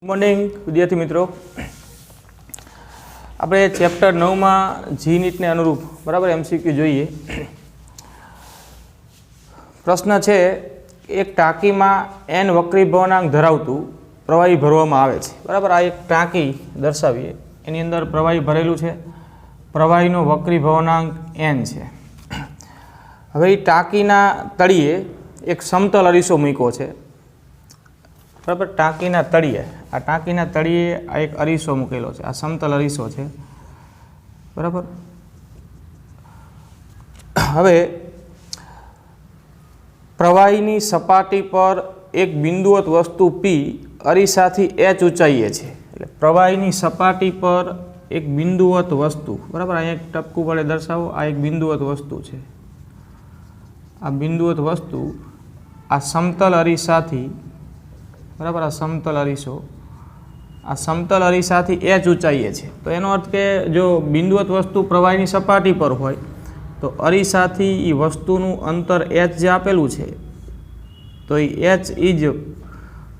Morning વિદ્યાર્થી મિત્રો, આપણે ચેપ્ટર 9 માં જી નીટને અનુરૂપ બરાબર એમસીક્યુ જોઈએ. પ્રશ્ન છે, એક ટાંકીમાં n વક્રી ભવનાંક ધરાવતું પ્રવાહી ભરવામાં આવે છે. બરાબર, આ એક ટાંકી દર્શાવીએ, એની અંદર પ્રવાહી ભરેલું છે, પ્રવાહીનો વક્રી ભવનાંક n છે. હવે એ ટાંકીના તળિયે એક સમતલ અરીસો મૂક્યો છે. બરાબર, ટાંકીના તળિયે આ એક અરીસો મૂકેલો છે. આ સમતલ અરીસો છે. બરાબર, હવે પ્રવાહીની સપાટી પર એક બિંદુવત વસ્તુ P અરીસાથી h ઊંચાઈએ છે. એટલે પ્રવાહીની સપાટી પર એક બિંદુવત વસ્તુ, બરાબર, અહીંયા એક ટપકું વડે દર્શાવો. આ એક બિંદુવત વસ્તુ છે. આ બિંદુવત વસ્તુ આ સમતલ અરીસાથી, બરાબર, આ સમતલ અરીસાથી h ઊંચાઈએ છે. તો એનો અર્થ કે જો બિંદુવત વસ્તુ પ્રવાહીની સપાટી પર હોય તો અરીસાથી એ વસ્તુનું અંતર h જે આપેલું છે તો એ h એ જ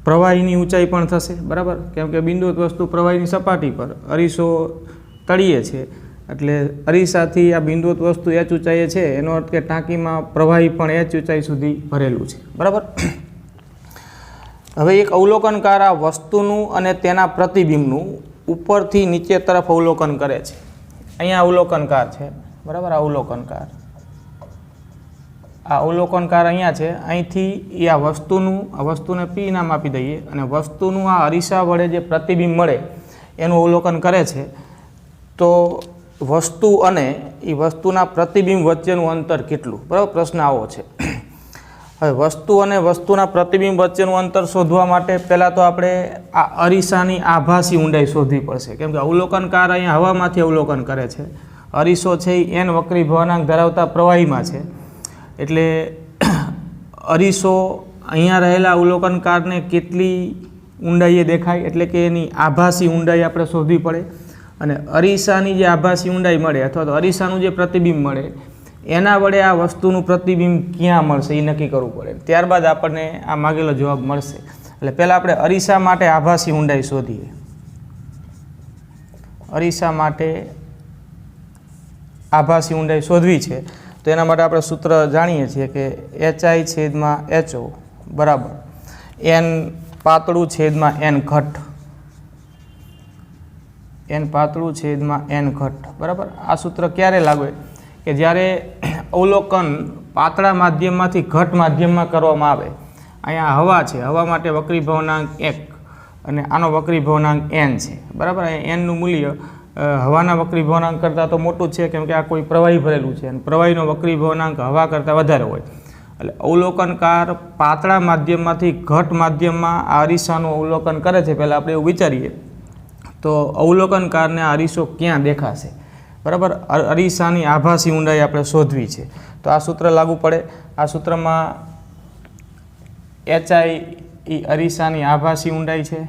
પ્રવાહીની ઊંચાઈ પણ થશે. બરાબર, કેમ કે બિંદુવત વસ્તુ પ્રવાહીની સપાટી પર, અરીસો તળિયે છે, એટલે અરીસાથી આ બિંદુવત વસ્તુ h ઊંચાઈએ છે. એનો અર્થ કે ટાંકીમાં પ્રવાહી પણ h ઊંચાઈ સુધી ભરેલું છે. બરાબર, હવે એક અવલોકનકાર આ વસ્તુનું અને તેના પ્રતિબિંબનું ઉપરથી નીચે તરફ અવલોકન કરે છે. અહીંયા અવલોકનકાર છે. બરાબર, આ અવલોકનકાર અહીંયા છે. અહીંથી એ આ વસ્તુને P નામ આપી દઈએ અને વસ્તુનું આ અરીસા વડે જે પ્રતિબિંબ મળે એનું અવલોકન કરે છે. તો વસ્તુ અને એ વસ્તુના પ્રતિબિંબ વચ્ચેનું અંતર કેટલું? બરાબર, પ્રશ્ન આવો છે. હવે વસ્તુ અને વસ્તુના પ્રતિબિંબ વચ્ચેનું અંતર શોધવા માટે પહેલાં તો આપણે આ અરીસાની આભાસી ઊંડાઈ શોધવી પડશે. કેમ કે અવલોકનકાર અહીંયા હવામાંથી અવલોકન કરે છે. અરીસો છે એ n વક્રી ભવનાંક ધરાવતા પ્રવાહીમાં છે. એટલે અરીસો અહીંયા રહેલા અવલોકનકારને કેટલી ઊંડાઈએ દેખાય, એટલે કે એની આભાસી ઊંડાઈ આપણે શોધવી પડે. અને અરીસાની જે આભાસી ઊંડાઈ મળે અથવા તો અરીસાનું જે પ્રતિબિંબ મળે એના વડે આ વસ્તુનું પ્રતિબિંબ ક્યાં મળશે એ નક્કી કરવું પડે. ત્યારબાદ આપણને આ માગેલો જવાબ મળશે. એટલે પહેલાં આપણે અરીસા માટે આભાસી ઊંડાઈ શોધીએ. અરીસા માટે આભાસી ઊંડાઈ શોધવી છે તો એના માટે આપણે સૂત્ર જાણીએ છીએ કે HI/HO બરાબર n પાતળું છેદમાં n ઘટ. n પાતળું છેદમાં n ઘટ. બરાબર, આ સૂત્ર ક્યારે લાગે? કે જ્યારે અવલોકન પાતળા માધ્યમમાંથી ઘટ માધ્યમમાં કરવામાં આવે. અહીંયા હવા છે, હવા માટે વક્રી ભવનાંક 1 અને આનો વક્રી ભવનાંક n છે. બરાબર, અહીંયા nનું મૂલ્ય હવાના વક્રી ભવનાંક કરતાં તો મોટું જ છે, કેમ કે આ કોઈ પ્રવાહી ભરેલું છે અને પ્રવાહીનો વક્રી ભવનાંક હવા કરતાં વધારે હોય. એટલે અવલોકનકાર પાતળા માધ્યમમાંથી ઘટ માધ્યમમાં આ અરીસાનું અવલોકન કરે છે. પહેલાં આપણે એવું વિચારીએ તો અવલોકનકારને આ અરીસો ક્યાં દેખાશે? બરાબર, અરીસાની આભાસી ઊંડાઈ આપણે શોધવી છે. તો આ સૂત્ર લાગુ પડે. આ સૂત્રમાં HI એ અરીસાની આભાસી ઊંડાઈ છે,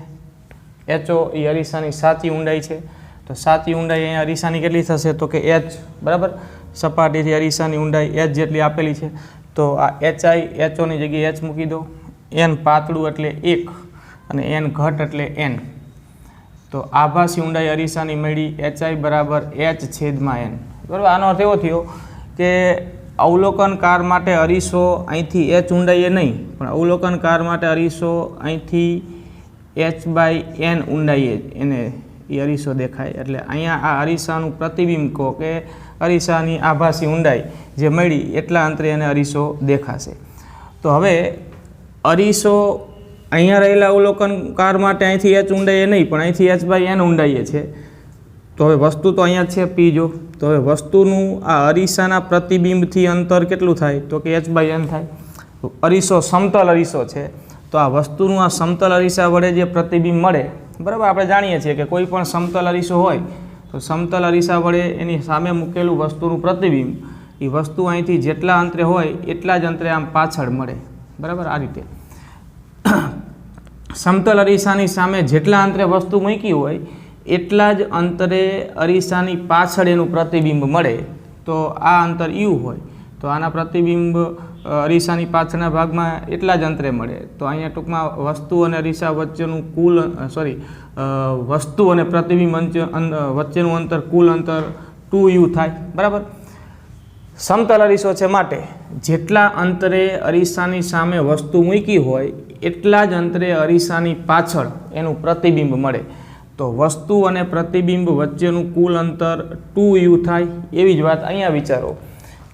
HO એ અરીસાની સાચી ઊંડાઈ છે. તો સાચી ઊંડાઈ અહીંયા અરીસાની કેટલી થશે? તો કે h. બરાબર, સપાટીથી અરીસાની ઊંડાઈ h જેટલી આપેલી છે. તો આ HI/HOની જગ્યાએ h મૂકી દો. n પાતળું એટલે 1 અને n ઘટ એટલે n. તો આભાસી ઊંડાઈ અરીસાની મળી HI બરાબર h/n. બરાબર, આનો અર્થ એવો થયો કે અવલોકનકાર માટે અરીસો અહીંથી h ઊંડાઈએ નહીં, પણ અવલોકનકાર માટે અરીસો અહીંથી h/n ઊંડાઈએ એને એ અરીસો દેખાય. એટલે અહીંયા આ અરીસાનું પ્રતિબિંબ કહો કે અરીસાની આભાસી ઊંડાઈ જે મળી એટલા અંતરે એને અરીસો દેખાશે. તો હવે અરીસો અહીંયા રહેલા અવલોકનકાર માટે અહીંથી h ઊંડાઈએ નહીં, પણ અહીંથી h/n ઊંડાઈએ છે. તો હવે વસ્તુ તો અહીંયા જ છે P જો. તો હવે વસ્તુનું આ અરીસાના પ્રતિબિંબથી અંતર કેટલું થાય? તો કે h/n થાય. અરીસો સમતલ અરીસો છે, તો આ વસ્તુનું આ સમતલ અરીસા વડે જે પ્રતિબિંબ મળે, બરાબર, આપણે જાણીએ છીએ કે કોઈ પણ સમતલ અરીસો હોય તો સમતલ અરીસા વડે એની સામે મૂકેલું વસ્તુનું પ્રતિબિંબ એ વસ્તુ અહીંથી જેટલા અંતરે હોય એટલા જ અંતરે આમ પાછળ મળે. બરાબર, આ રીતે સમતલ અરીસાની સામે જેટલા અંતરે વસ્તુ મૂકી હોય એટલા જ અંતરે અરીસાની પાછળ એનું પ્રતિબિંબ મળે. તો આ અંતર u હોય તો આના પ્રતિબિંબ અરીસાની પાછળના ભાગમાં એટલા જ અંતરે મળે, તો અહીંયા ટૂંકમાં વસ્તુ અને અરીસા વચ્ચેનું કુલ વસ્તુ અને પ્રતિબિંબ વચ્ચેનું અંતર કુલ અંતર 2u થાય, બરાબર. સમતલ અરીસો છે માટે જેટલા અંતરે અરીસાની સામે વસ્તુ મૂકી હોય એટલા જ અંતરે અરીસાની પાછળ એનું પ્રતિબિંબ મળે. તો વસ્તુ અને પ્રતિબિંબ વચ્ચેનું કુલ અંતર 2u થાય. એવી જ વાત અહીંયા વિચારો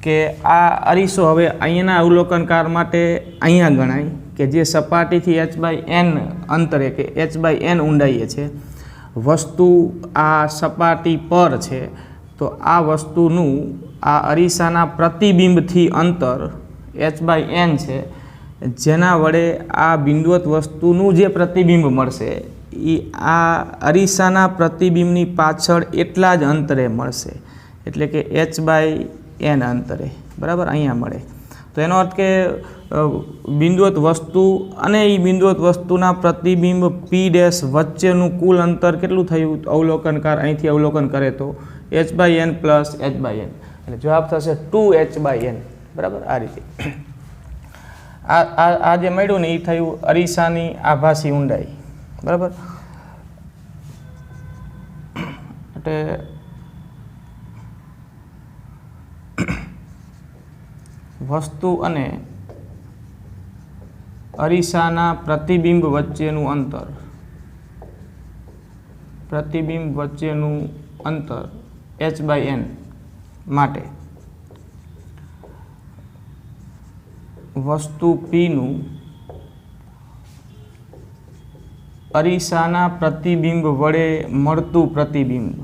કે આ અરીસો હવે અહીંયાના અવલોકનકાર માટે અહીંયા ગણાય કે જે સપાટીથી h/n અંતરે કે h/n ઊંડાઈએ છે. વસ્તુ આ સપાટી પર છે, તો આ વસ્તુનું આ અરીસાના પ્રતિબિંબથી અંતર h/n છે, જેના વડે આ બિંદુવત વસ્તુનું જે પ્રતિબિંબ મળશે એ આ અરીસાના પ્રતિબિંબની પાછળ એટલા જ અંતરે મળશે, એટલે કે h/n અંતરે, બરાબર, અહીંયા મળે. તો એનો અર્થ કે બિંદુવત વસ્તુ અને એ બિંદુવત વસ્તુના પ્રતિબિંબ p' વચ્ચેનું કુલ અંતર કેટલું થયું? અવલોકનકાર અહીંથી અવલોકન કરે તો h/n પ્લસ h/n, એટલે જવાબ થશે 2h/n, બરાબર. આ રીતે આ જે મળ્યું ને એ થયું અરીસાની આભાસી ઊંડાઈ, બરાબર. એટલે વસ્તુ અને અરીસાના પ્રતિબિંબ વચ્ચેનું અંતર h/n માટે વસ્તુ Pનું અરીસાના પ્રતિબિંબ વડે મળતું પ્રતિબિંબ,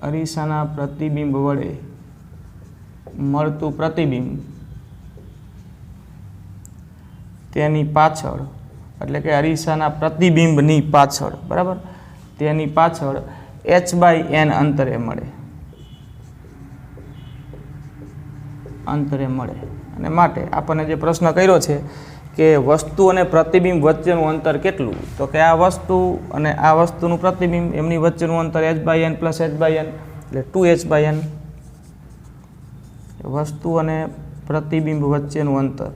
અરીસાના પ્રતિબિંબ વડે મળતું પ્રતિબિંબ તેની પાછળ, એટલે કે અરીસાના પ્રતિબિંબની પાછળ, બરાબર, તેની પાછળ h/n અંતરે મળે, અને માટે આપણને જે પ્રશ્ન કર્યો છે કે વસ્તુ અને પ્રતિબિંબ વચ્ચેનું અંતર કેટલું, તો કે આ વસ્તુ અને આ વસ્તુનું પ્રતિબિંબ એમની વચ્ચેનું અંતર h/n પ્લસ h/n, એટલે 2h/n. વસ્તુ અને પ્રતિબિંબ વચ્ચેનું અંતર,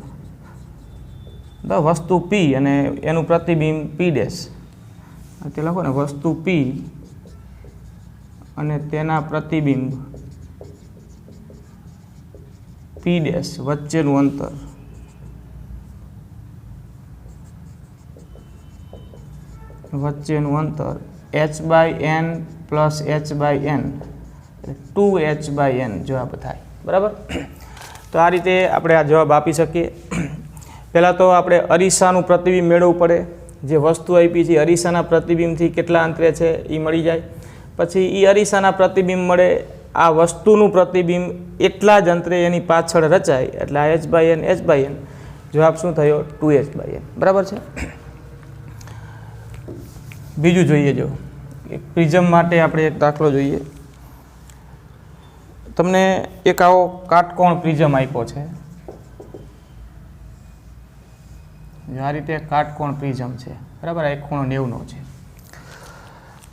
વસ્તુ P અને એનું પ્રતિબિંબ P', તે લખો ને, વસ્તુ P અને તેના પ્રતિબિંબ P' વચ્ચેનું અંતર h/n પ્લસ h/n, 2h/n જવાબ થાય, બરાબર. તો આ રીતે આપણે આ જવાબ આપી શકીએ. પહેલાં તો આપણે અરીસાનું પ્રતિબિંબ મેળવવું પડે, જે વસ્તુ આપી છે અરીસાના પ્રતિબિંબથી કેટલા અંતરે છે એ મળી જાય. પછી એ અરીસાના પ્રતિબિંબ મળે, આ વસ્તુનું પ્રતિબિંબ એટલા જ અંતરે એની પાછળ રચાય, એટલે આ h/n જવાબ શું થયો? 2h/n, બરાબર છે. બીજું જોઈએ, જો એક પ્રિઝમ માટે આપણે એક દાખલો જોઈએ. તમને એક આવો કાટકોણ પ્રિઝમ આપ્યો છે, આ રીતે કાટકોણ પ્રિઝમ છે, બરાબર. આ એક ખૂણો 90નો છે.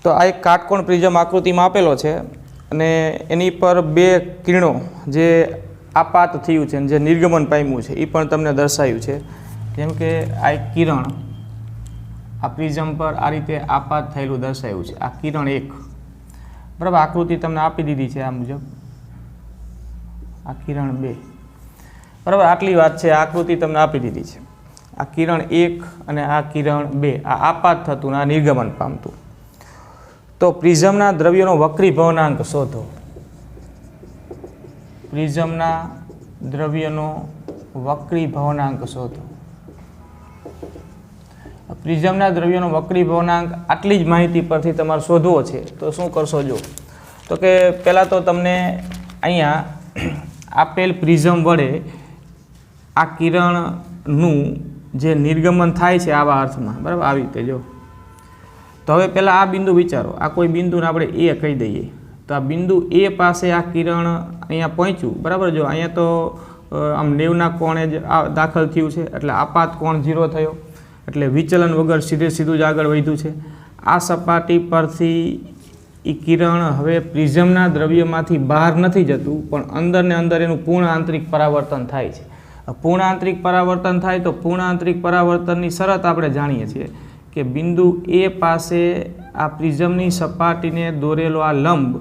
તો આ એક કાટકોણ પ્રિઝમ આકૃતિમાં આપેલો છે અને એની પર બે કિરણો જે આપાત થયું છે, જે નિર્ગમન પામ્યું છે, એ પણ તમને દર્શાવ્યું છે. જેમ કે આ એક કિરણ આ પ્રિઝમ પર આ રીતે આપાત થયેલું દર્શાવ્યું છે. આ કિરણ 1, બરાબર. આકૃતિ તમને આપી દીધી છે આ મુજબ. આ કિરણ 2, બરાબર. આટલી વાત છે, આકૃતિ તમને આપી દીધી છે. આ કિરણ 1 અને આ કિરણ 2 આ આપાત થતું ને આ નિર્ગમન પામતું. તો પ્રિઝમના દ્રવ્યનો વક્રી ભવનાંક શોધો. પ્રિઝમના દ્રવ્યનો વક્રી ભવનાંક શોધો. પ્રિઝમના દ્રવ્યનો વક્રી ભવનાંક આટલી જ માહિતી પરથી તમારે શોધવો છે. તો શું કરશો? જો તો કે પહેલાં તો તમને અહીંયા આપેલ પ્રિઝમ વડે આ કિરણનું જે નિર્ગમન થાય છે આવા અર્થમાં, બરાબર, આવી રીતે જો. તો હવે પહેલાં આ બિંદુ વિચારો, આ કોઈ બિંદુને આપણે એ કહી દઈએ. તો આ બિંદુ એ પાસે આ કિરણ અહીંયા પહોંચ્યું, બરાબર. જો અહીંયા તો આમ 90ના કોણે જ દાખલ થયું છે, એટલે આપાત કોણ 0 થયો, એટલે વિચલન વગર સીધું જ આગળ વધ્યું છે. આ સપાટી પરથી એ કિરણ હવે પ્રિઝમના દ્રવ્યમાંથી બહાર નથી જતું, પણ અંદર ને અંદર એનું પૂર્ણ આંતરિક પરાવર્તન થાય છે. પૂર્ણ આંતરિક પરાવર્તન થાય તો પૂર્ણ આંતરિક પરાવર્તનની શરત આપણે જાણીએ છીએ કે બિંદુ એ પાસે આ પ્રિઝમની સપાટીને દોરેલો આ લંબ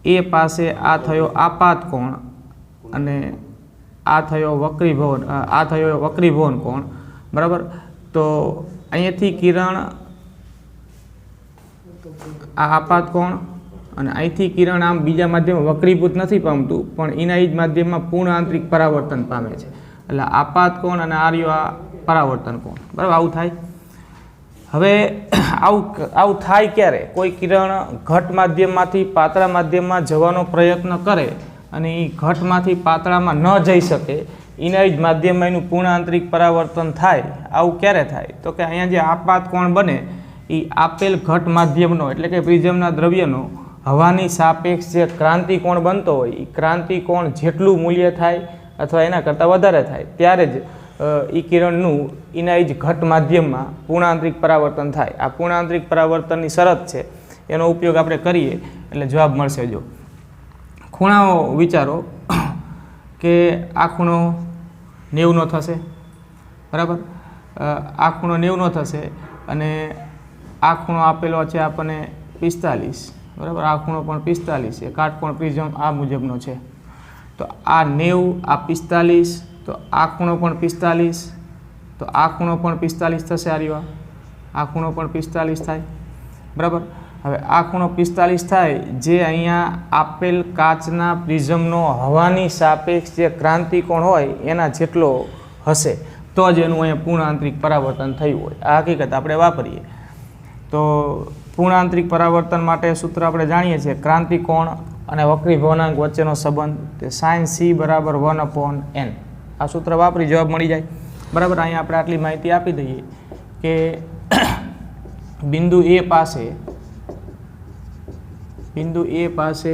એ પાસે આ થયો આપાત કોણ અને આ થયો વક્રીભવન કોણ, બરાબર. તો અહીંયાથી કિરણ આ આપાત કોણ અને અહીંથી કિરણ આમ બીજા માધ્યમમાં વક્રીભૂત નથી પામતું, પણ એના જ માધ્યમમાં પૂર્ણ આંતરિક પરાવર્તન પામે છે. એટલે આપાત કોણ અને આ પરાવર્તન કોણ, બરાબર. આવું થાય. હવે આવું થાય ક્યારે? કોઈ કિરણ ઘટ માધ્યમમાંથી પાતળા માધ્યમમાં જવાનો પ્રયત્ન કરે અને એ ઘટમાંથી પાતળામાં ન જઈ શકે, એના જ માધ્યમમાં એનું પૂર્ણ આંતરિક પરાવર્તન થાય. આવું ક્યારે થાય? તો કે અહીંયા જે આપાત કોણ બને એ આપેલ ઘટ માધ્યમનો એટલે કે પ્રિઝમના દ્રવ્યનો હવાની સાપેક્ષ જે ક્રાંતિ કોણ બનતો હોય એ ક્રાંતિ કોણ જેટલું મૂલ્ય થાય અથવા એના કરતાં વધારે થાય ત્યારે જ એ કિરણનું એના જ ઘટ માધ્યમમાં પૂર્ણાંતરિક પરાવર્તન થાય. આ પૂર્ણાંતરિક પરાવર્તનની શરત છે, એનો ઉપયોગ આપણે કરીએ એટલે જવાબ મળશે. જો ખૂણાઓ વિચારો કે આ ખૂણો 90 થશે, બરાબર. આ ખૂણો 90 થશે અને આ ખૂણો આપેલો છે આપણને 45, બરાબર. આ ખૂણો પણ 45 છે. કાટકોણ પ્રિઝમ આ મુજબનો છે. તો આ 90 આ 45, તો આ ખૂણો પણ 45, તો આ ખૂણો પણ 45 થશે. આ ખૂણો પણ 45 થાય, બરાબર. હવે આ ખૂણો 45 થાય જે અહીંયા આપેલ કાચના પ્રિઝમનો હવાની સાપેક્ષ જે ક્રાંતિકોણ હોય એના જેટલો હશે તો જ એનું અહીંયા પૂર્ણ આંતરિક પરાવર્તન થયું હોય. આ હકીકત આપણે વાપરીએ તો પૂર્ણ આંતરિક પરાવર્તન માટે સૂત્ર આપણે જાણીએ છીએ ક્રાંતિકોણ અને વક્રીભવનાંક વચ્ચેનો સંબંધ તે sin c બરાબર 1/n. આ સૂત્ર વાપરી જવાબ મળી જાય, બરાબર. અહીંયા આપણે આટલી માહિતી આપી દઈએ કે બિંદુ એ પાસે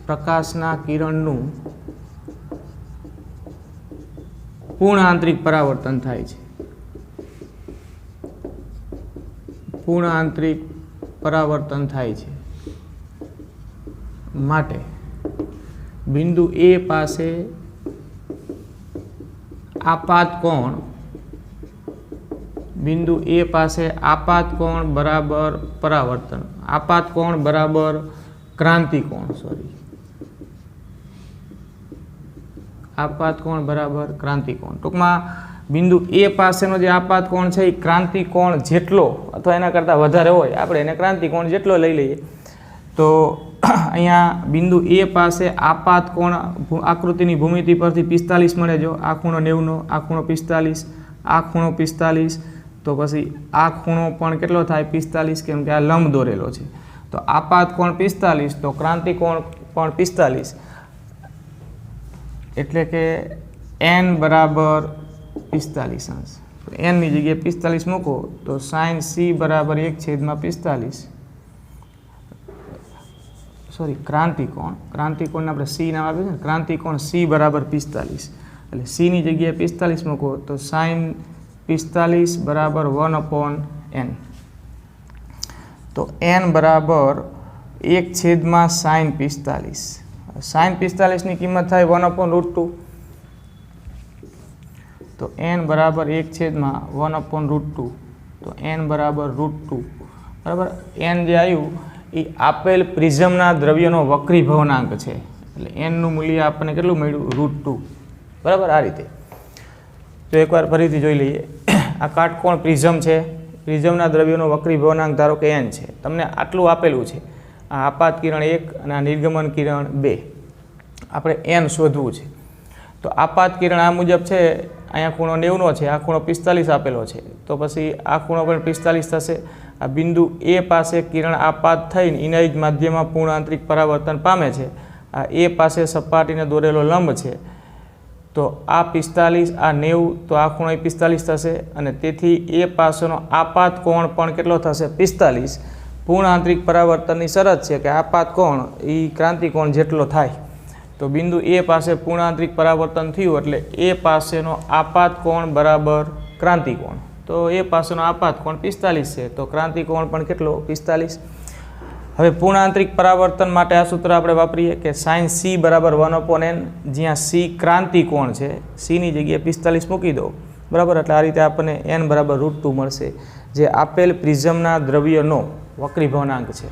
પ્રકાશના કિરણનું પૂર્ણ આંતરિક પરાવર્તન થાય છે. પૂર્ણ આંતરિક પરાવર્તન થાય છે માટે બિંદુ એ પાસે આપાત કોણ બરાબર પરાવર્તન, આપાત કોણ બરાબર ક્રાંતિકોણ, આપાત કોણ બરાબર ક્રાંતિકોણ. ટૂંકમાં બિંદુ એ પાસેનો જે આપાત કોણ છે એ ક્રાંતિકોણ જેટલો અથવા એના કરતાં વધારે હોય, આપણે એને ક્રાંતિકોણ જેટલો લઈ લઈએ. તો અહીંયા બિંદુ એ પાસે આપાત કોણ આકૃતિની ભૂમિતિ પરથી 45 મળે. જો આ ખૂણો 90નો, આ ખૂણો 45, આ ખૂણો 45, તો પછી આ ખૂણો પણ કેટલો થાય 45, કેમ કે આ લંબ દોરેલો છે. તો આપાત કોણ 45 તો ક્રાંતિકોણ પણ 45, એટલે કે n બરાબર 45 અંશ. nની જગ્યાએ 45 મૂકો તો sin c બરાબર 1/45. ક્રાંતિકોણને આપણે c નામ આપ્યું છે ને, ક્રાંતિકોણ c બરાબર 45, એટલે c ની જગ્યાએ 45 મૂકો તો sin 45 બરાબર 1/n. તો n બરાબર 1/sin 45. sin 45ની કિંમત થાય 1/√2. તો n બરાબર 1/1/√2. તો n બરાબર √2, બરાબર. n જે આવ્યું એ આપેલ પ્રિઝમના દ્રવ્યનો વક્રીભવનાંક છે, એટલે nનું મૂલ્ય આપણને કેટલું મળ્યું √2, બરાબર. આ રીતે તો એકવાર ફરીથી જોઈ લઈએ. આ કાટકોણ પ્રિઝમ છે, પ્રિઝમના દ્રવ્યનો વક્રીભવનાંક ધારો કે n છે. તમને આટલું આપેલું છે, આ આપાત કિરણ 1 અને આ નિર્ગમન કિરણ 2. આપણે n શોધવું છે. તો આપાત કિરણ આ મુજબ છે, અહીંયા ખૂણો 90નો છે, આ ખૂણો 45 આપેલો છે, તો પછી આ ખૂણો પણ 45 થશે. આ બિંદુ એ પાસે કિરણ આપાત થઈને એના જ માધ્યમમાં પૂર્ણ આંતરિક પરાવર્તન પામે છે. આ એ પાસે સપાટીને દોરેલો લંબ છે, તો આ 45, આ 90, તો આ ખૂણો 45 થશે અને તેથી એ પાસેનો આપાત કોણ પણ કેટલો થશે 45. પૂર્ણ આંતરિક પરાવર્તનની શરત છે કે આપાત કોણ એ ક્રાંતિકોણ જેટલો થાય. તો બિંદુ એ પાસે પૂર્ણ આંતરિક પરાવર્તન થયું એટલે એ પાસેનો આપાત કોણ બરાબર ક્રાંતિકોણ. તો એ પાસેનો આપાત કોણ 45 છે, તો ક્રાંતિકોણ પણ કેટલો 45. હવે પૂર્ણ આંતરિક પરાવર્તન માટે આ સૂત્ર આપણે વાપરીએ કે sin c બરાબર 1/n, જ્યાં c ક્રાંતિ કોણ છે, c ની જગ્યાએ 45 મૂકી દો, બરાબર. એટલે આ રીતે આપણને n બરાબર √2 મળશે, જે આપેલ પ્રિઝમના દ્રવ્યનો વક્રીભવનાંક છે.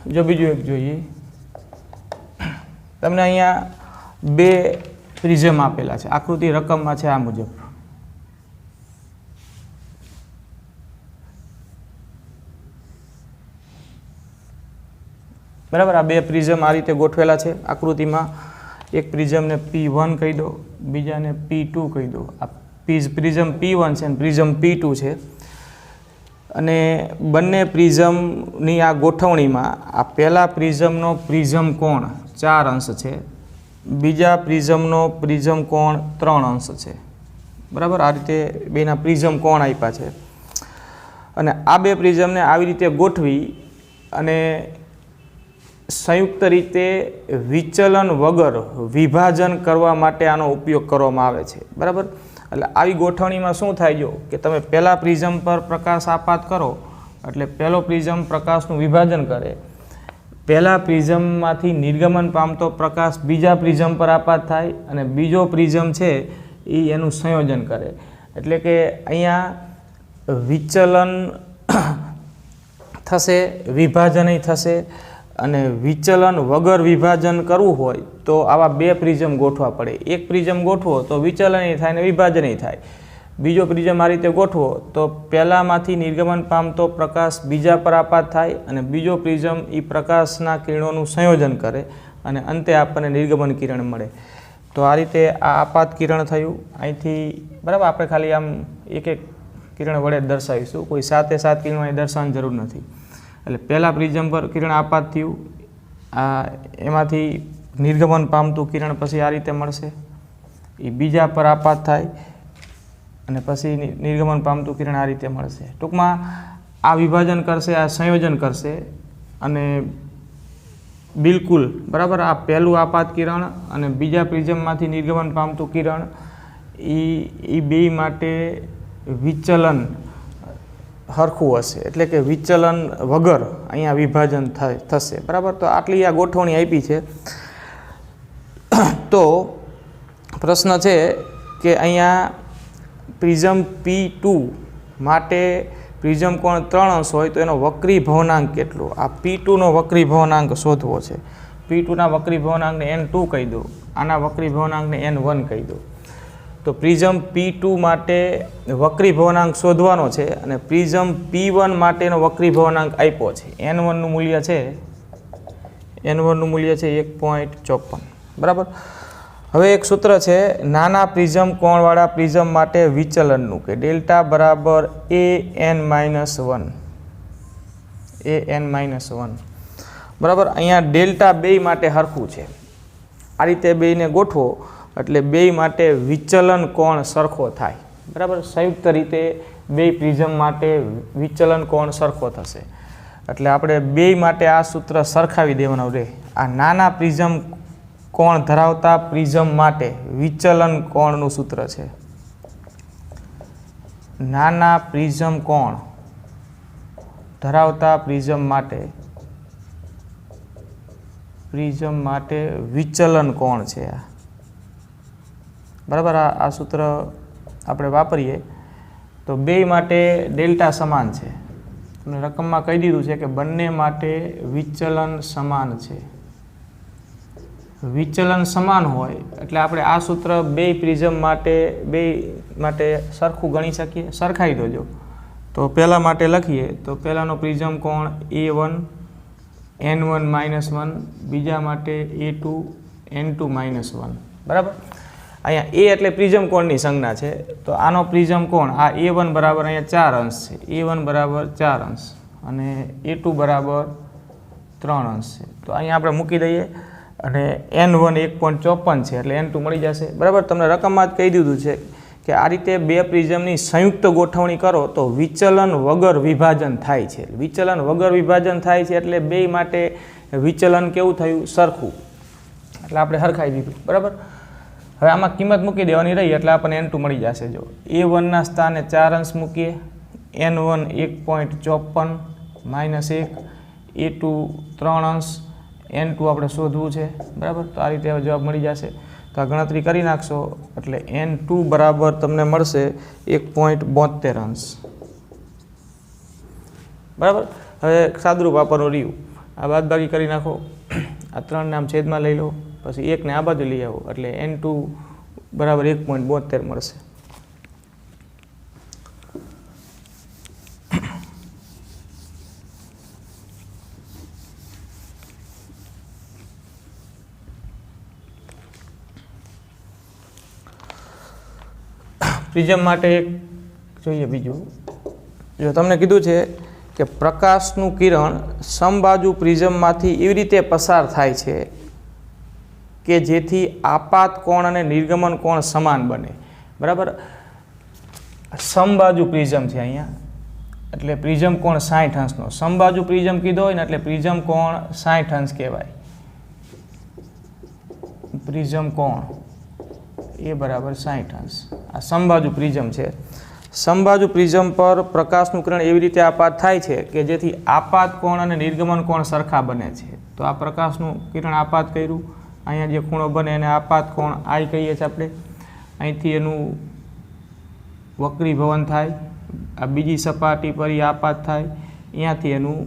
જો બીજું એક જોઈએ, તમને અહીંયા 2 પ્રિઝમ આપેલા છે, આકૃતિ રકમમાં છે આ મુજબ, બરાબર. આ 2 પ્રિઝમ આ રીતે ગોઠવેલા છે આકૃતિમાં. એક પ્રિઝમને P1 કહી દો, બીજાને P2 કહી દો. આ પ્રિઝમ P1 છે અને પ્રિઝમ P2 છે, અને બંને પ્રિઝમની આ ગોઠવણીમાં આ પહેલા પ્રિઝમનો પ્રિઝમ કોણ 4 અંશ છે, બીજા પ્રિઝમનો પ્રિઝમ કોણ 3 અંશ છે, બરાબર. આ રીતે બેના પ્રિઝમ કોણ આપ્યા છે, અને આ 2 પ્રિઝમને આવી રીતે ગોઠવી અને સંયુક્ત રીતે વિચલન વગર વિભાજન કરવા માટે આનો ઉપયોગ કરવામાં આવે છે, બરાબર. એટલે આવી ગોઠવણીમાં શું થાય, જો કે તમે પહેલા પ્રિઝમ પર પ્રકાશ આપાત કરો એટલે પહેલો પ્રિઝમ પ્રકાશનું વિભાજન કરે, પહેલા પ્રિઝમમાંથી નિર્ગમન પામતો પ્રકાશ બીજા પ્રિઝમ પર આપાત થાય, અને બીજો પ્રિઝમ છે એ એનું સંયોજન કરે. એટલે કે અહીંયા વિચલન થશે, વિભાજન થશે, અને વિચલન વગર વિભાજન કરવું હોય તો આવા 2 પ્રિઝમ ગોઠવા પડે. એક પ્રિઝમ ગોઠવો તો વિચલન થાય ને વિભાજન થાય, બીજો પ્રિઝમ આ રીતે ગોઠવો તો પહેલામાંથી નિર્ગમન પામતો પ્રકાશ બીજા પર આપાત થાય, અને બીજો પ્રિઝમ એ પ્રકાશના કિરણોનું સંયોજન કરે, અને અંતે આપણને નિર્ગમન કિરણ મળે. તો આ રીતે આ આપાત કિરણ થયું અહીંથી, બરાબર. આપણે ખાલી આમ એક એક કિરણ વડે દર્શાવીશું, કોઈ 7 કિરણો દર્શાવવાની જરૂર નથી. એટલે પહેલા પ્રિઝમ પર કિરણ આપાત થયું, એમાંથી નિર્ગમન પામતું કિરણ પછી આ રીતે મળશે, એ બીજા પર આપાત થાય, અને પછી નિર્ગમન પામતું કિરણ આ રીતે મળશે. ટૂંકમાં આ વિભાજન કરશે, આ સંયોજન કરશે, અને બિલકુલ બરાબર આ પહેલું આપાત કિરણ અને બીજા પ્રિઝમમાંથી નિર્ગમન પામતું કિરણ એ બે માટે વિચલન સરખું હશે, એટલે કે વિચલન વગર અહીંયા વિભાજન થશે, બરાબર. તો આટલી આ ગોઠવણી આપી છે. તો પ્રશ્ન છે કે અહીંયા પ્રિઝમ P2 માટે પ્રિઝમ કોણ 3 અંશ હોય તો એનો વક્રી ભવનાંક કેટલો? આ P2 નો વક્રી ભવનાંક શોધવો છે. P2 ના વક્રી ભવનાંકને N2 કહી દો, આના વક્રી ભવનાંકને N1 કહી દો. તો પ્રિઝમ P2 માટે વક્રી ભવનાંક શોધવાનો છે, અને પ્રિઝમ P1 માટેનો વક્રી ભવનાંક આપ્યો છે. N1 નું મૂલ્ય છે, N1 નું મૂલ્ય છે 1.54, બરાબર. હવે એક સૂત્ર છે નાના પ્રિઝમ કોણવાળા પ્રિઝમ માટે વિચલનનું, કે ડેલ્ટા બરાબર AN-1, AN-1, બરાબર. અહીંયા ડેલ્ટા બે માટે સરખું છે, આ રીતે બેને ગોઠવો એટલે બે માટે વિચલન કોણ સરખો થાય, બરાબર. સંયુક્ત રીતે બે પ્રિઝમ માટે વિચલન કોણ સરખો થશે, એટલે આપણે બે માટે આ સૂત્ર સરખાવી દેવાનું રહે. આ નાના પ્રિઝમ કોણ ધરાવતા પ્રિઝમ માટે વિચલન કોણનું સૂત્ર છે. નાના પ્રિઝમ કોણ ધરાવતા પ્રિઝમ માટે વિચલન કોણ છે, બરાબર. આ સૂત્ર આપણે વાપરીએ તો બે માટે ડેલ્ટા સમાન છે. તમને રકમમાં કહી દીધું છે કે બંને માટે વિચલન સમાન છે. વિચલન સમાન હોય એટલે આપણે આ સૂત્ર બે પ્રિઝમ માટે સરખું ગણી શકીએ. સરખાઈ દો. જો તો પહેલા માટે લખીએ તો પહેલાનો પ્રિઝમ કોણ A1 n1 -1, બીજા માટે a2 n2 -1, બરાબર. અહીંયા a એટલે પ્રિઝમ કોણની સંજ્ઞા છે, તો આનો પ્રિઝમ કોણ આ a1 બરાબર અહીંયા 4 અંશ છે, a1 બરાબર 4 અંશ અને a2 બરાબર 3 અંશ છે. તો અહીંયા આપણે મૂકી દઈએ અને n1 1.54 છે એટલે n2 મળી જશે, બરાબર. તમને રકમમાં જ કહી દીધું છે કે આ રીતે બે પ્રિઝમની સંયુક્ત ગોઠવણી કરો તો વિચલન વગર વિભાજન થાય છે. વિચલન વગર વિભાજન થાય છે એટલે બે માટે વિચલન કેવું થયું? સરખું. એટલે આપણે હરખાઈ દીધું, બરાબર. હવે આમાં કિંમત મૂકી દેવાની રહી એટલે આપણને n2 મળી જશે. જો a1ના સ્થાને 4 અંશ મૂકીએ, n1 1.54 -1, a2 3 અંશ, n2 આપણે શોધવું છે, બરાબર. તો આ રીતે હવે જવાબ મળી જશે. તો આ ગણતરી કરી નાખશો એટલે n2 બરાબર તમને મળશે 1.72 અંશ, બરાબર. હવે સાદુરૂપ વાપરવાનું રહ્યું, આ બાદબાકી કરી નાખો, આ 3 ને આમ છેદમાં લઈ લો, પછી 1 ને આ બાજુ લઈ આવો એટલે n2 બરાબર 1.72 મળશે. પ્રિઝમ માટે એક જોઈએ બીજું. જો તમને કીધું છે કે પ્રકાશનું કિરણ સમબાજુ પ્રિઝમમાંથી એવી રીતે પસાર થાય છે કે જેથી આપાત કોણ અને નિર્ગમન કોણ સમાન બને, બરાબર. સમબાજુ પ્રિઝમ છે અહીંયા એટલે પ્રિઝમ કોણ 60 અંશનો. સમબાજુ પ્રિઝમ કીધો હોય ને એટલે પ્રિઝમ કોણ 60 અંશ કહેવાય. પ્રિઝમ કોણ એ બરાબર 60 અંશ. આ સમબાજુ પ્રિઝમ છે. સમબાજુ પ્રિઝમ પર પ્રકાશનું કિરણ એવી રીતે આપાત થાય છે કે જેથી આપાત કોણ અને નિર્ગમન કોણ સરખા બને છે. તો આ પ્રકાશનું કિરણ આપાત કર્યું, અહીંયા જે ખૂણો બને એને આપાત કોણ I કહીએ છીએ આપણે. અહીંથી એનું વક્રીભવન થાય, આ બીજી સપાટી પર એ આપાત થાય, અહીંયાથી એનું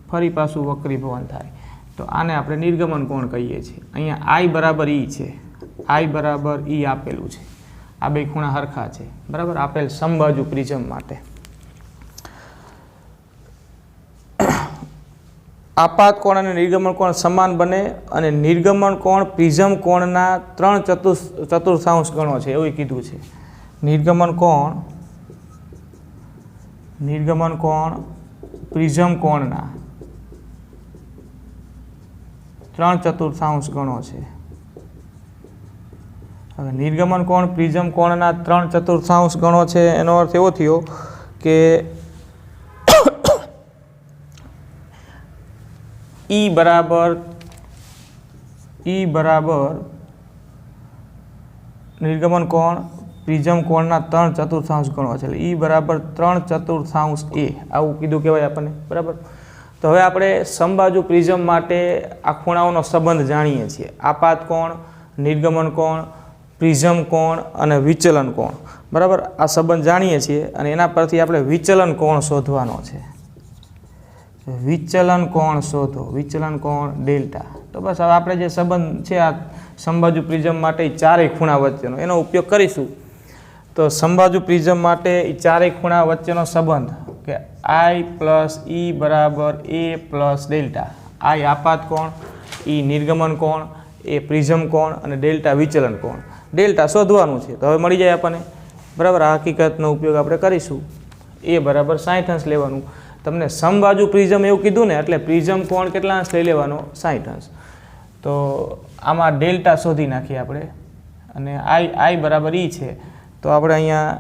ફરી પાછું વક્રીભવન થાય. તો આને આપણે નિર્ગમન કોણ કહીએ છીએ. અહીંયા I બરાબર E છે, I બરાબર E આપેલું છે. આ બે ખૂણા હરખા છે, બરાબર, આપેલ સમબાજુ પ્રિઝમ માટે. આપાત કોણ અને નિર્ગમન કોણ સમાન બને અને નિર્ગમન કોણ પ્રિઝમ કોણના 3/4 ગણો છે એવું કીધું છે. નિર્ગમન કોણ પ્રિઝમ કોણના 3/4 ગણો છે. હવે નિર્ગમન કોણ પ્રિઝમ કોણના 3/4 ગણો છે એનો અર્થ એવો થયો કે E બરાબર નિર્ગમન કોણ પ્રિઝમ કોણના 3/4 ગણો છે એટલે E બરાબર 3/4 A આવું કીધું કહેવાય આપણને, બરાબર. તો હવે આપણે સમબાજુ પ્રિઝમ માટે આ ખૂણાઓનો સંબંધ જાણીએ છીએ. આપાત કોણ, નિર્ગમન કોણ, પ્રિઝમ કોણ અને વિચલન કોણ, બરાબર. આ સંબંધ જાણીએ છીએ અને એના પરથી આપણે વિચલન કોણ શોધવાનો છે. વિચલન કોણ શોધો, વિચલન કોણ ડેલ્ટા. તો બસ હવે આપણે જે સંબંધ છે આ સમબાજુ પ્રિઝમ માટે ચારેય ખૂણા વચ્ચેનો એનો ઉપયોગ કરીશું. તો સમબાજુ પ્રિઝમ માટે એ ચારેય ખૂણા વચ્ચેનો સંબંધ કે I પ્લસ E બરાબર A પ્લસ ડેલ્ટા. I આપાત કોણ, E નિર્ગમન કોણ, એ પ્રિઝમ કોણ અને ડેલ્ટા વિચલન કોણ. ડેલ્ટા શોધવાનું છે. તો હવે મળી જાય આપણને, બરાબર. આ હકીકતનો ઉપયોગ આપણે કરીશું. A બરાબર 60 અંશ લેવાનું. તમને સમબાજુ પ્રિઝમ એવું કીધું ને એટલે પ્રિઝમ કોણ કેટલા અંશ લઈ લેવાનો? 60 અંશ. તો આમાં ડેલ્ટા શોધી નાખીએ આપણે અને I બરાબર E છે તો આપણે અહીંયા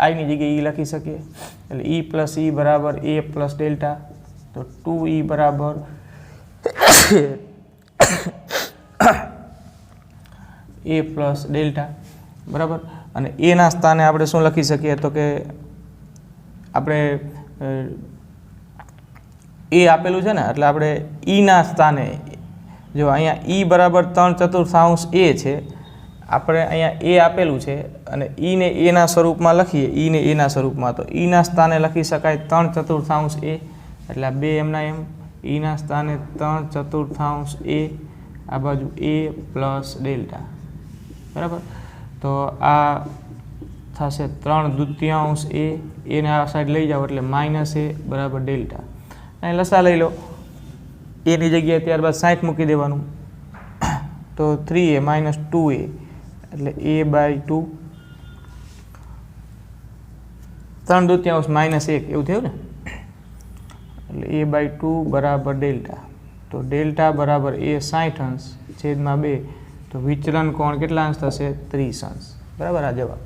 I ની જગ્યાએ E લખી શકીએ એટલે E પ્લસ E બરાબર A પ્લસ ડેલ્ટા. તો 2E બરાબર A પ્લસ ડેલ્ટા, બરાબર. અને એના સ્થાને આપણે શું લખી શકીએ તો કે આપણે એ આપેલું છે ને એટલે આપણે ઈના સ્થાને જો અહીંયા E બરાબર 3/4 A છે, આપણે અહીંયા એ આપેલું છે અને ઈને એના સ્વરૂપમાં લખીએ, ઈને એના સ્વરૂપમાં, તો ઈના સ્થાને લખી શકાય 3/4 A એટલે આ બે એમના એમ. ઈના સ્થાને 3/4 A, આ બાજુ A પ્લસ ડેલ્ટા, બરાબર. તો આ થશે 3/2 A, એને આ સાઈડ લઈ જાઓ એટલે -A બરાબર ડેલ્ટા. અહીં લસા લઈ લો. એની જગ્યાએ ત્યારબાદ 60 મૂકી દેવાનું, તો 3a માઇનસ 2a એટલે a/2, 3/2 માઇનસ 1 એવું થયું ને, એટલે a/2 બરાબર ડેલ્ટા, તો ડેલ્ટા બરાબર a 60 અંશ છેદમાં 2, તો વિચલન કોણ કેટલા અંશ થશે 30 અંશ, બરાબર આ જવાબ.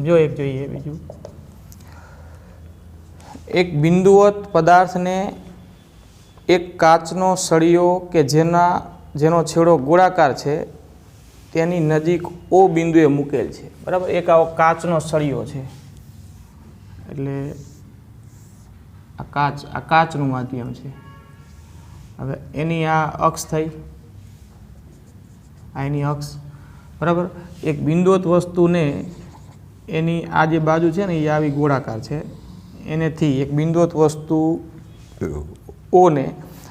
જો એક જોઈએ બીજું, એક બિંદુવત પદાર્થને એક કાચનો સળિયો કે જેનો છેડો ગોળાકાર છે તેની નજીક O બિંદુએ મૂકેલ છે, બરાબર. એક આવો કાચનો સળિયો છે, એટલે આ કાચનું માધ્યમ છે. હવે એની આ અક્ષ થઈ, આ એની અક્ષ, બરાબર. એક બિંદુવત વસ્તુને એની આ જે બાજુ છે ને એ આવી ગોળાકાર છે, એનેથી એક બિંદુવત વસ્તુ ઓને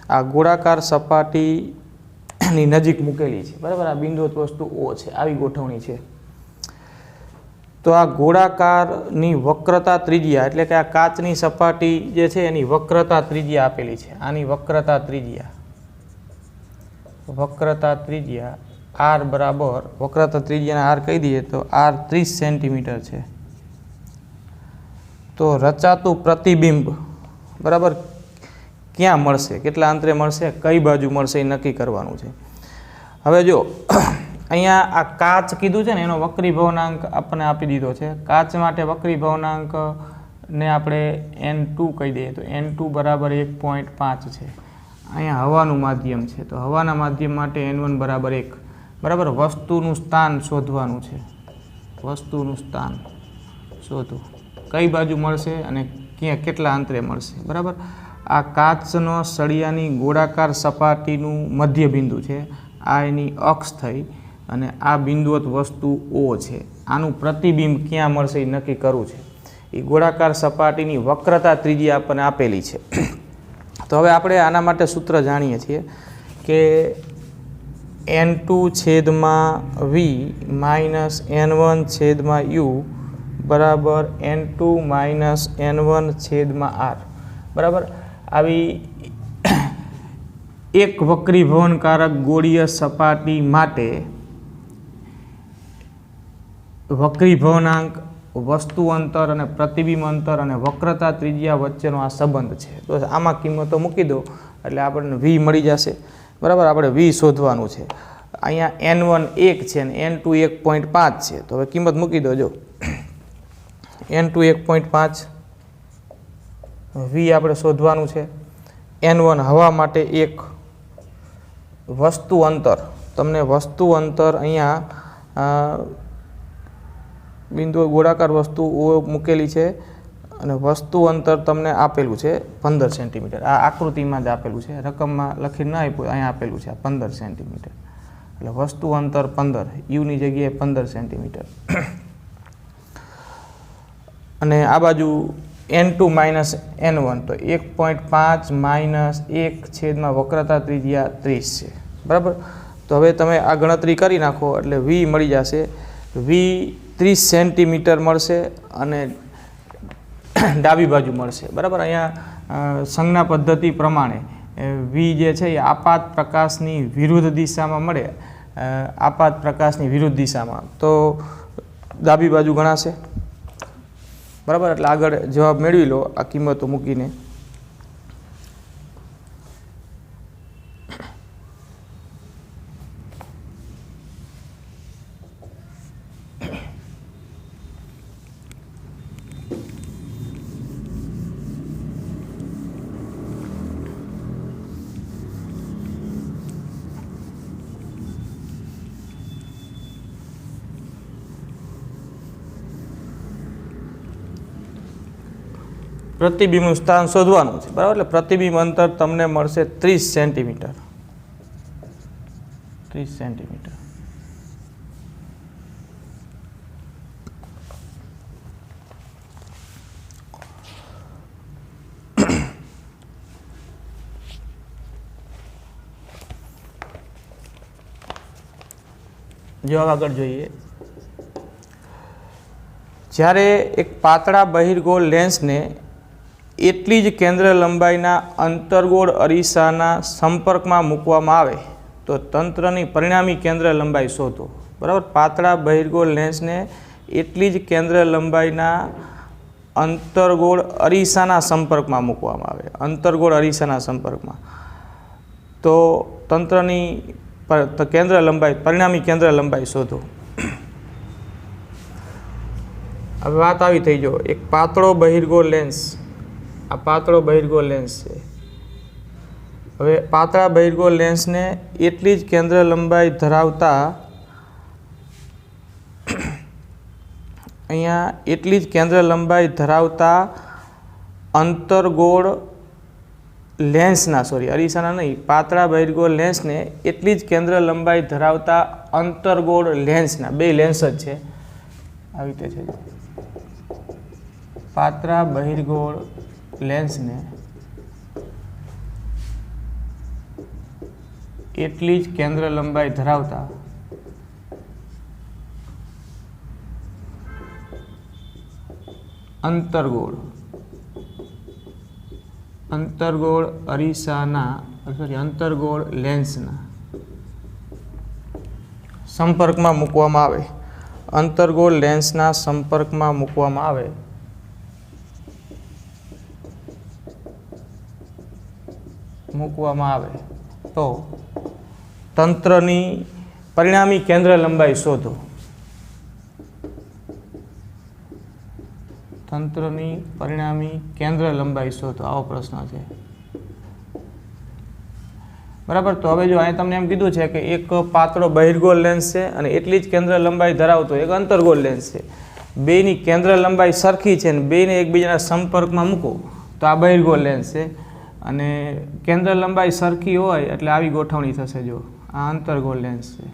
આ ગોળાકાર સપાટીની નજીક મૂકેલી છે, બરાબર. આ બિંદુવત વસ્તુ O છે, આવી ગોઠવણી છે. તો આ ગોળાકારની વક્રતા ત્રિજ્યા એટલે કે આ કાચની સપાટી જે છે એની વક્રતા ત્રિજ્યા આપેલી છે. આની વક્રતા ત્રિજ્યા r બરાબર, વક્રતા ત્રિજ્યાને r કહી દઈએ તો r 30 સેન્ટીમીટર છે. તો રચાતું પ્રતિબિંબ બરાબર ક્યાં મળશે, કેટલા અંતરે મળશે, કઈ બાજુ મળશે એ નક્કી કરવાનું છે. હવે જો અહીંયા આ કાચ કીધું છે ને એનો વક્રી ભવનાંક આપણને આપી દીધો છે. કાચ માટે વક્રી ભવનાંક ને આપણે n2 કહી દઈએ તો n2 બરાબર 1.5 છે. અહીંયા હવાનું માધ્યમ છે, તો હવાના માધ્યમ માટે n1 બરાબર 1, બરાબર. વસ્તુનું સ્થાન શોધવાનું છે, વસ્તુનું સ્થાન શોધવું, કઈ બાજુ મળશે અને ક્યાં કેટલા અંતરે મળશે, બરાબર. આ કાચનો સળિયાની ગોળાકાર સપાટીનું મધ્ય બિંદુ છે, આ એની અક્ષ થઈ, અને આ બિંદુવત વસ્તુ O છે. આનું પ્રતિબિંબ ક્યાં મળશે એ નક્કી કરવું છે. એ ગોળાકાર સપાટીની વક્રતા ત્રિજ્યા આપણને આપેલી છે. તો હવે આપણે આના માટે સૂત્ર જાણીએ છીએ કે n2 છેદમાં v માઇનસ n1 છેદમાં u બરાબર n2 માઇનસ n1 છેદમાં r, બરાબર. આવી એક વક્રીભવનકારક ગોળીય સપાટી માટે વક્રીભવનાંક, વસ્તુ અંતર અને પ્રતિબિંબ અંતર અને વક્રતા ત્રિજ્યા વચ્ચેનો આ સંબંધ છે. તો આમાં કિંમતો મૂકી દો એટલે આપણને v મળી જશે, બરાબર. આપણે v શોધવાનું છે. અહીંયા n1 1 છે અને n2 1.5 છે, તો હવે કિંમત મૂકી દો. જો n2 1.5, v આપણે શોધવાનું છે. n1 હવા માટે 1, વસ્તુ અંતર, તમને વસ્તુ અંતર અહીંયા બિંદુ ગોળાકાર વસ્તુ O મૂકેલી છે અને વસ્તુ અંતર તમને આપેલું છે 15 સેન્ટીમીટર. આ આકૃતિમાં જ આપેલું છે, રકમમાં લખીને ના આપ્યું, અહીંયા આપેલું છે 15 સેન્ટીમીટર. એટલે વસ્તુ અંતર 15, યુની જગ્યાએ 15 સેન્ટીમીટર. અને આ બાજુ n2 માઇનસ n1, તો 1.5 માઇનસ 1 છેદમાં વક્રતા ત્રિજ્યા 30 છે, બરાબર. તો હવે તમે આ ગણતરી કરી નાખો એટલે v મળી જશે. v 30 સેન્ટીમીટર મળશે અને ડાબી બાજુ મળશે, બરાબર. અહીંયા સંજ્ઞા પદ્ધતિ પ્રમાણે v જે છે એ આપાત પ્રકાશની વિરુદ્ધ દિશામાં મળે, આપાત પ્રકાશની વિરુદ્ધ દિશામાં, તો ડાબી બાજુ ગણાશે, बराबर। એટલે આગળ જવાબ મેળવી લો આ કિંમતો મૂકીને। प्रतिबिंब स्थान शोधवानुं छे बराबर। એટલે प्रतिबिंब अंतर तमने मळशे 30 सेंटीमीटर। 30 सेंटीमीटर। जवाब आगळ जोईए। ज्यारे एक पातळा बहिर्गोळ लेंस ने एटली ज केंद्र लंबाईना अंतर्गोळ अरीसाना संपर्कमां मूकवामां आवे तो तंत्रनी परिणामी केंद्र लंबाई शोधो बराबर। पातळा बहिर्गोळ लेंसने एटली ज केंद्र लंबाईना अंतर्गोळ अरीसाना संपर्कमां मूकवामां आवे, अंतर्गोळ अरीसाना संपर्कमां तो तंत्रनी केंद्र लंबाई परिणामी केंद्र लंबाई शोधो। हवे वात आवी थई जो एक पातळो बहिर्गोळ लेंस, आ पातळो बहिर्गोळ लेंस है। हवे पातळा बहिर्गोळ लेंस ने एटली ज केंद्र लंबाई धरावता अहींया एटली ज केंद्र लंबाई धरावता अंतर्गोळ लेंसना सॉरी अरीसाना नहीं पातळा बहिर्गोळ लेंस ने एटली ज केंद्र लंबाई धरावता अंतर्गोळ लेंसना बे लेंस ज छे आ रीते छे। पातळा बहिर्गोळ लेंस ने एटली ज केंद्र लंबाई धरावता अंतर्गोळ अंतर्गोळ अरीसाना सॉरी अंतर्गोळ लेंसना संपर्कमां मूकवामां आवे, अंतर्गोळ लेंसना संपर्कमां मूकवामां आवे तो तंत्रनी परिणामी केंद्र लंबाई शोधो। तंत्रनी परिणामी केंद्र लंबाई शोधो आवो प्रश्न है बराबर। तो हवे जो अहीं तमने एम कीधुं छे के एक पातळो बहिर्गोळ लेंस छे अने एटली ज केंद्र लंबाई धरावतो एक अंतर्गोळ लेंस छे। बेनी केंद्र लंबाई सरखी छे ने बेने एकबीजाना संपर्कमां मूको तो आ बहिर्गोळ लेंस छे अने केंद्र लंबाई सरखी होय एटले आवी गोठवणी थशे। जो आ अंतर्गोळ लेंस छे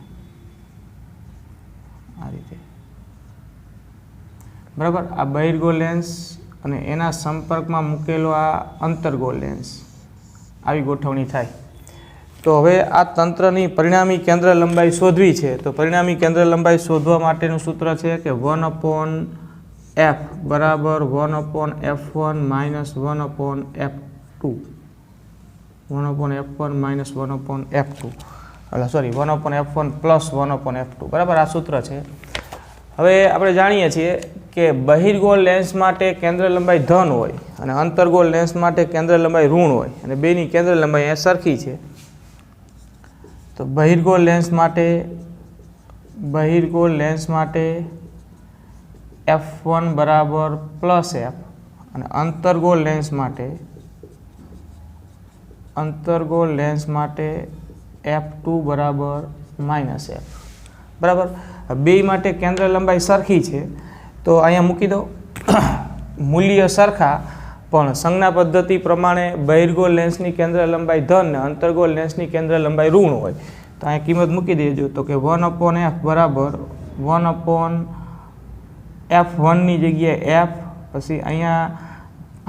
आ रीते बराबर। आ बहिर्गोळ लेंस अने एना संपर्कमां मूकेलो आ अंतर्गोळ लेंस आवी गोठवणी थाय। तो हवे आ तंत्रनी परिणामी केंद्र लंबाई शोधवी छे तो परिणामी केंद्र लंबाई शोधवा माटेनुं सूत्र छे के 1/f बराबर 1/f1 minus 1/f2 1/f1 minus 1/f2 એટલે સોરી 1/f1 પ્લસ 1/f2 બરાબર આ સૂત્ર છે। હવે આપણે જાણીએ છીએ કે બહિર્ગોળ લેન્સ માટે કેન્દ્ર લંબાઈ ધન હોય અને અંતર્ગોળ લેન્સ માટે કેન્દ્ર લંબાઈ ઋણ હોય અને બેની કેન્દ્ર લંબાઈ અહીંયા સરખી છે। તો બહિર્ગોળ લેન્સ માટે f1 બરાબર પ્લસ f અને અંતર્ગોળ લેન્સ માટે f2 बराबर माइनस f बराबर। बे माटे केंद्र लंबाई सरखी है तो अहींया मूकी दो मूल्य सरखा पण संज्ञा पद्धति प्रमाणे बहिर्गोळ लेंसनी केंद्र लंबाई धन ने अंतर्गोळ लेंसनी केंद्र लंबाई ऋण होय तो अहींया किंमत मूकी देजो तो के 1/f बराबर 1/f1 नी जग्याए f पछी अहींया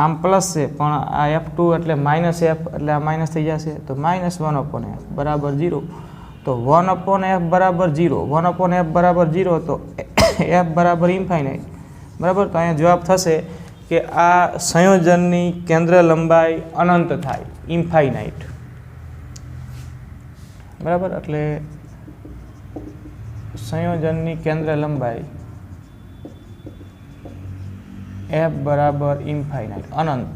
आम प्लस है पण आ f2 एटले माइनस f एटले आ माइनस थई जशे तो माइनस 1/f बराबर 0 तो 1/f बराबर 0 1/f बराबर 0 तो f बराबर इन्फाइनाइट बराबर। तो अहींया जवाब थशे कि आ संयोजननी केंद्र लंबाई अनंत थाय इन्फाइनाइट बराबर। एटले संयोजननी केंद्र लंबाई એફ બરાબર ઇન્ફાઇનાઇટ અનંત.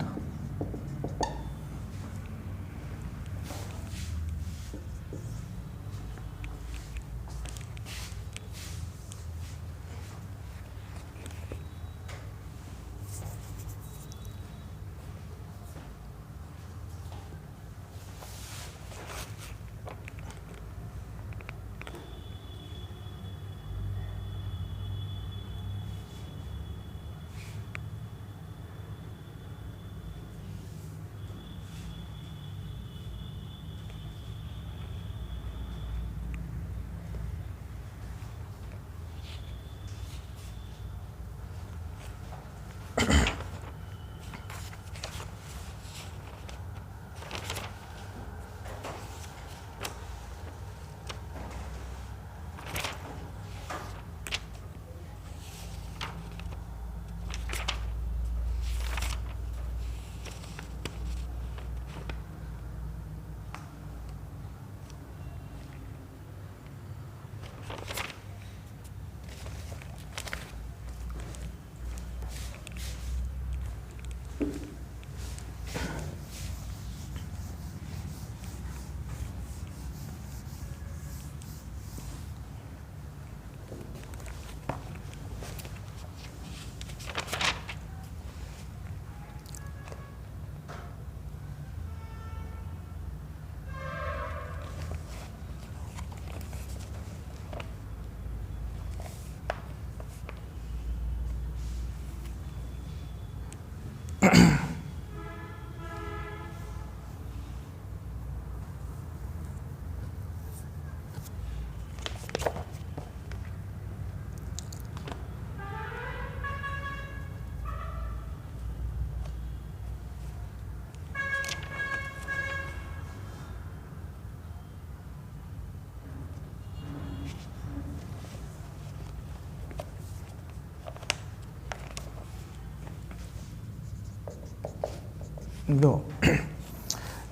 જો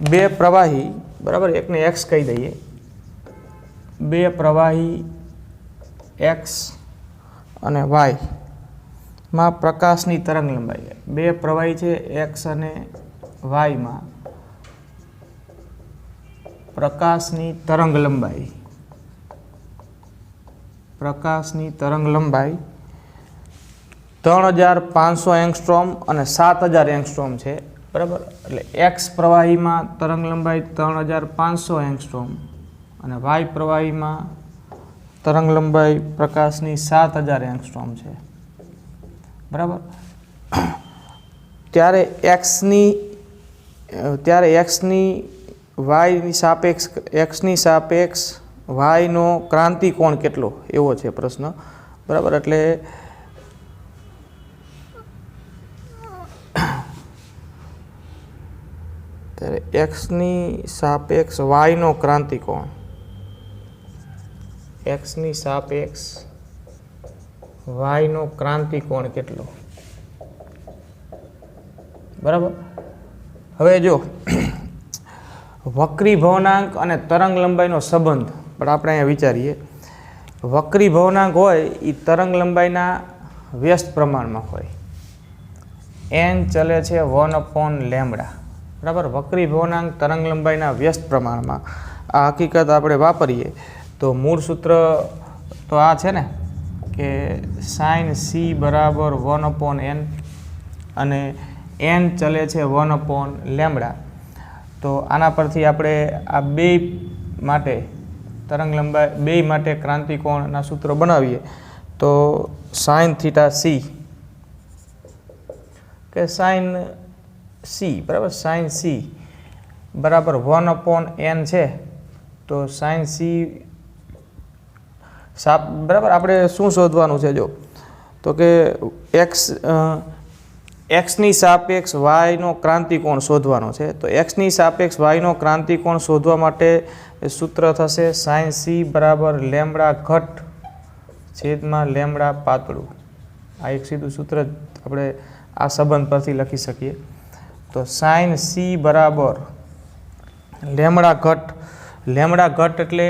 બે પ્રવાહી બરાબર, એકને એક્સ કહી દઈએ. બે પ્રવાહી એક્સ અને વાયમાં પ્રકાશની તરંગ લંબાઈ, બે પ્રવાહી છે એક્સ અને વાયમાં પ્રકાશની તરંગ લંબાઈ, પ્રકાશની તરંગ લંબાઈ 3500 એંગસ્ટ્રોમ અને 7000 એંગસ્ટ્રોમ છે બરાબર. એટલે એક્સ પ્રવાહીમાં તરંગ લંબાઈ 3500 એંગસ્ટ્રોમ અને વાય પ્રવાહીમાં તરંગ લંબાઈ પ્રકાશની 7000 એંગસ્ટ્રોમ છે બરાબર. ત્યારે એક્સની વાયની સાપેક્ષ વાયનો ક્રાંતિ કોણ કેટલો એવો છે પ્રશ્ન બરાબર. એટલે એક્સની સાપેક્ષ વાયનો ક્રાંતિકોણ, એક્સની સાપેક્ષ વાયનો ક્રાંતિકોણ કેટલો બરાબર. હવે જો વક્રી ભવનાંક અને તરંગ લંબાઈનો સંબંધ પણ આપણે અહીંયા વિચારીએ. વક્રી ભવનાંક હોય એ તરંગ લંબાઈના વ્યસ્ત પ્રમાણમાં હોય. એન ચલે છે 1/λ બરાબર. વક્રી ભવનાંક તરંગ લંબાઈના વ્યસ્ત પ્રમાણમાં. આ હકીકત આપણે વાપરીએ તો મૂળ સૂત્ર તો આ છે ને કે સાઇન સી બરાબર 1/n અને એન ચલે છે 1/λ. તો આના પરથી આપણે આ બે માટે તરંગ લંબાઈ બે માટે ક્રાંતિકોણના સૂત્રો બનાવીએ તો સાઇન થીટા સી કે સાઇન સી બરાબર, સાઇન સી બરાબર 1/n છે. તો સાઇન સી બરાબર આપણે શું શોધવાનું છે જો તો કે એક્સની સાપેક્ષ વાયનો ક્રાંતિકોણ શોધવાનો છે. તો એક્સની સાપેક્ષ વાયનો ક્રાંતિકોણ શોધવા માટે સૂત્ર થશે સાઇન સી બરાબર લેમડા ઘટ છેદમાં લેમડા પાતળું. આ એક સીધું સૂત્ર આપણે આ સંબંધ પરથી લખી શકીએ. તો સાઇન સી બરાબર લેમડા ઘટ એટલે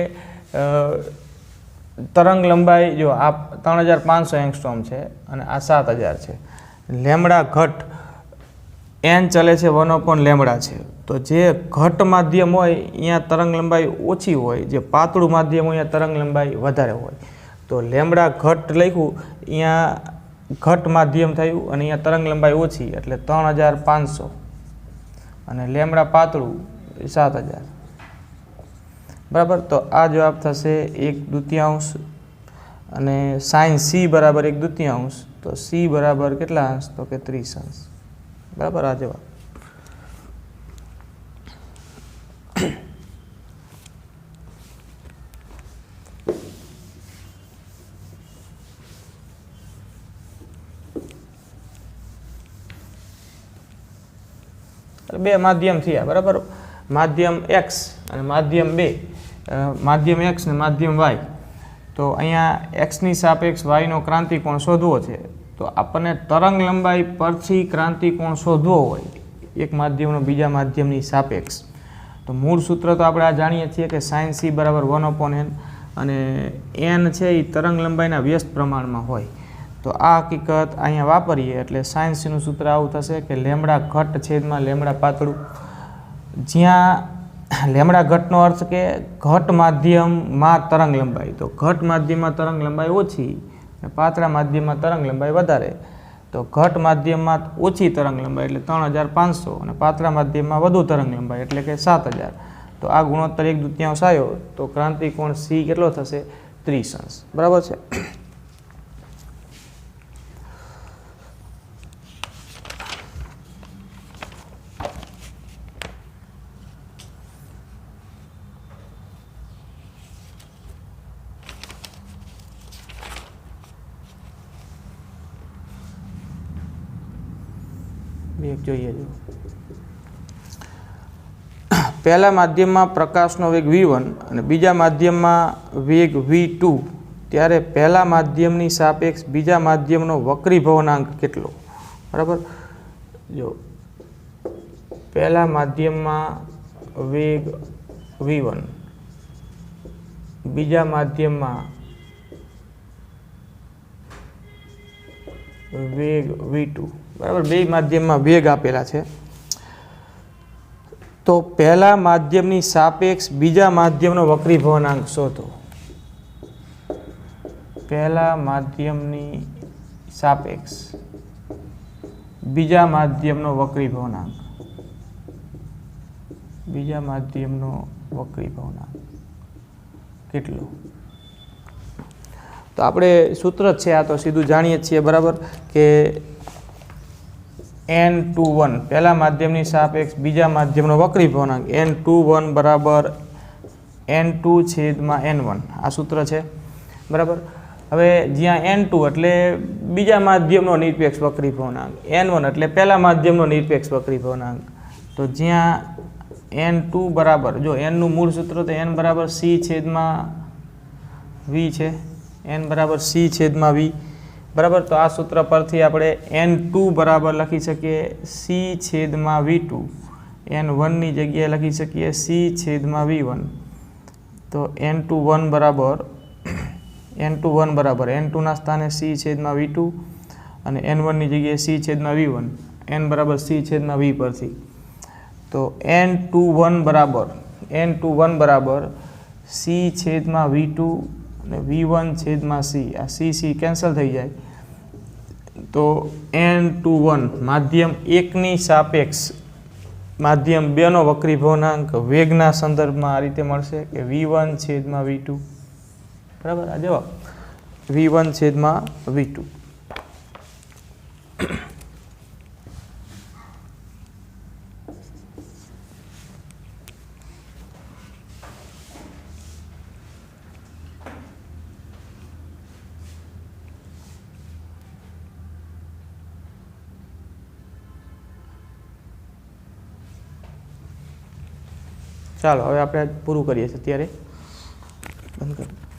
તરંગ લંબાઈ જો આ 3500 એંગસ્ટ્રોમ છે અને આ 7000 છે. લેમડા ઘટ એન ચલે છે 1 લેમડા છે, તો જે ઘટ માધ્યમ હોય અહીંયા તરંગ લંબાઈ ઓછી હોય, જે પાતળું માધ્યમ હોય અહીંયા તરંગ લંબાઈ વધારે હોય. તો લેમડા ઘટ લખ્યું અહીંયા ઘટ માધ્યમ થયું અને અહીંયા તરંગ લંબાઈ ઓછી એટલે 3500 અને લેમડા પાતળું 7000. બરાબર. તો આ જવાબ થશે 1/2 અને સાઇન સી બરાબર 1/2, તો સી બરાબર કેટલા અંશ? તો કે 30 અંશ. બરાબર. આ જવાબ. બે માધ્યમ થયા. બરાબર. માધ્યમ એક્સ અને માધ્યમ માધ્યમ એક્સ ને માધ્યમ વાય. તો અહીંયા એક્સની સાપેક્ષ વાયનો ક્રાંતિકોણ શોધવો છે. તો આપણને તરંગ લંબાઈ પરથી ક્રાંતિકોણ શોધવો હોય એક માધ્યમનો બીજા માધ્યમની સાપેક્ષ, તો મૂળ સૂત્ર તો આપણે આ જાણીએ છીએ કે સાઇન સી બરાબર 1/n અને એન છે એ તરંગ લંબાઈના વ્યસ્ત પ્રમાણમાં હોય. તો આ હકીકત અહીંયા વાપરીએ એટલે સાઇન સીનું સૂત્ર આવું થશે કે લેમડા ઘટ છેદમાં લેમડા પાતળું, જ્યાં લેમડા ઘટનો અર્થ કે ઘટ માધ્યમમાં તરંગ લંબાઈ, તો ઘટ માધ્યમમાં તરંગ લંબાઈ ઓછી અને પાતળા માધ્યમમાં તરંગ લંબાઈ વધારે. તો ઘટ માધ્યમમાં ઓછી તરંગ લંબાઈ એટલે 3500 અને પાતળા માધ્યમમાં વધુ તરંગ લંબાઈ એટલે કે 7000. તો આ ગુણોત્તર 1/2 આવ્યો તો ક્રાંતિકોણ સી કેટલો થશે? 30 અંશ. બરાબર છે. જોઈએ. પહેલા માધ્યમમાં પ્રકાશનો વેગ v1 અને બીજા માધ્યમમાં વેગ v2, ત્યારે પહેલા માધ્યમની સાપેક્ષ બીજા માધ્યમનો વક્રીભવનાંક કેટલો? બરાબર. જો પહેલા માધ્યમમાં વેગ v1, બીજા માધ્યમમાં વેગ v2. બરાબર. બે માધ્યમમાં વેગ આપેલા છે. તો પહેલા માધ્યમની સાપેક્ષ બીજા માધ્યમનો વક્રીભવનાંક શોધો. પહેલા માધ્યમની સાપેક્ષ બીજા માધ્યમનો વક્રીભવનાંક, બીજા માધ્યમનો વક્રીભવનાંક કેટલો? તો આપણે સૂત્ર જ છે આ, તો સીધું જાણીએ છીએ. બરાબર. કે n21 પહેલા માધ્યમની સાપેક્ષ બીજા માધ્યમનો વક્રીભવનાંક n21 બરાબર n2/n1. આ સૂત્ર છે. બરાબર. હવે જ્યાં n2 એટલે બીજા માધ્યમનો નિરપેક્ષ વક્રીભવનાંક, n1 એટલે પહેલા માધ્યમનો નિરપેક્ષ વક્રીભવનાંક. તો જ્યાં n2 બરાબર, જો nનું મૂળ સૂત્ર તો n બરાબર c/v છે, n બરાબર c/v. બરાબર. તો આ સૂત્ર પરથી આપણે n2 બરાબર લખી શકીએ c/v2, n1ની જગ્યાએ લખી શકીએ c/v1. તો n21 બરાબર n2ના સ્થાને c/v2 અને n1ની જગ્યાએ c/v1, n બરાબર c/v પરથી. તો n21 બરાબર c/v2 અને v1/c. આ c કેન્સલ થઈ જાય. તો n21 માધ્યમ 1ની સાપેક્ષ માધ્યમ 2નો વક્રીભવનાંક વેગના સંદર્ભમાં આ રીતે મળશે કે v1/v2. બરાબર. આ જવાબ v1/v2. ચાલો હવે આપણે પૂરું કરીએ છીએ. અત્યારે બંધ કરો.